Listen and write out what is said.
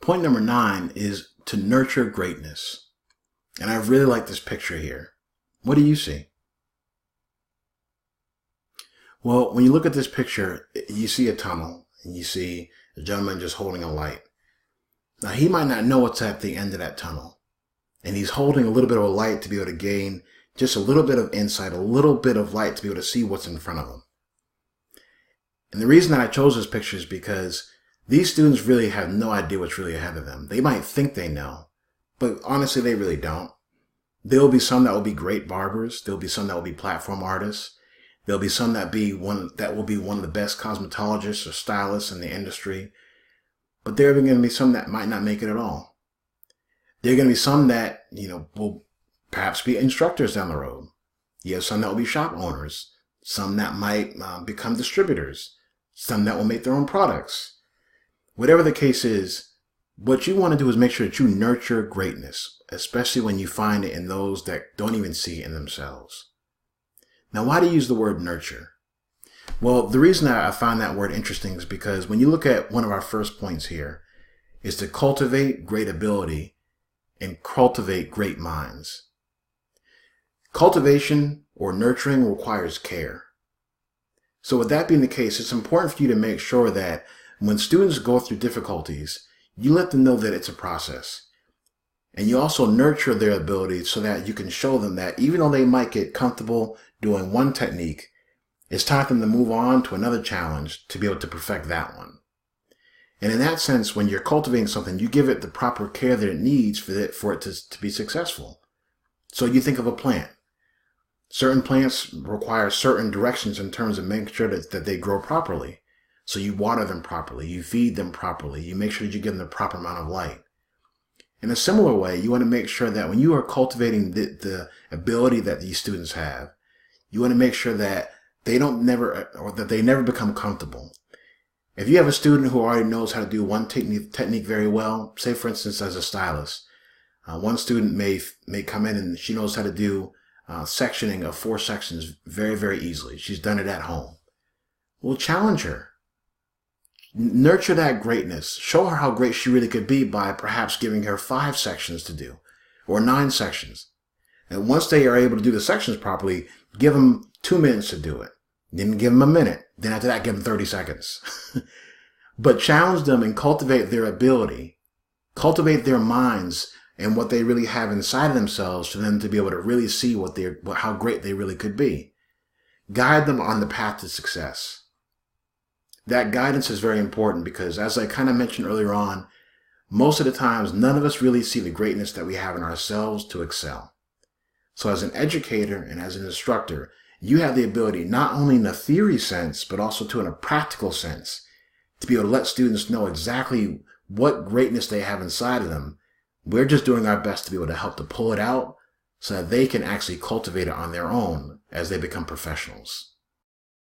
Point number 9 is to nurture greatness. And I really like this picture here. What do you see? Well, when you look at this picture, you see a tunnel and you see a gentleman just holding a light. Now, he might not know what's at the end of that tunnel. And he's holding a little bit of a light to be able to gain just a little bit of insight, a little bit of light to be able to see what's in front of him. And the reason that I chose this picture is because these students really have no idea what's really ahead of them. They might think they know, but honestly, they really don't. There will be some that will be great barbers. There will be some that will be platform artists. There'll be some that will be one of the best cosmetologists or stylists in the industry. But there are going to be some that might not make it at all. There are going to be some that, will perhaps be instructors down the road. You have some that will be shop owners. Some that might become distributors. Some that will make their own products. Whatever the case is, what you want to do is make sure that you nurture greatness, especially when you find it in those that don't even see it in themselves. Now, why do you use the word nurture? Well, the reason I find that word interesting is because when you look at one of our first points here, is to cultivate great ability and cultivate great minds. Cultivation or nurturing requires care. So with that being the case, it's important for you to make sure that when students go through difficulties, you let them know that it's a process. And you also nurture their ability so that you can show them that even though they might get comfortable doing one technique, it's time for them to move on to another challenge to be able to perfect that one. And in that sense, when you're cultivating something, you give it the proper care that it needs for it to be successful. So you think of a plant. Certain plants require certain directions in terms of making sure that they grow properly. So you water them properly, you feed them properly, you make sure that you give them the proper amount of light. In a similar way, you want to make sure that when you are cultivating the ability that these students have, you want to make sure that they never become comfortable. If you have a student who already knows how to do one technique very well, say for instance as a stylist, one student may come in and she knows how to do sectioning of 4 sections very, very easily. She's done it at home. Well, challenge her. Nurture that greatness. Show her how great she really could be by perhaps giving her 5 sections to do or 9 sections. And once they are able to do the sections properly, give them 2 minutes to do it. Then give them a minute. Then after that, give them 30 seconds. But challenge them and cultivate their ability. Cultivate their minds and what they really have inside of themselves for them to be able to really see how great they really could be. Guide them on the path to success. That guidance is very important because, as I kind of mentioned earlier on, most of the times, none of us really see the greatness that we have in ourselves to excel. So as an educator and as an instructor, you have the ability, not only in a theory sense, but also in a practical sense, to be able to let students know exactly what greatness they have inside of them. We're just doing our best to be able to help to pull it out so that they can actually cultivate it on their own as they become professionals.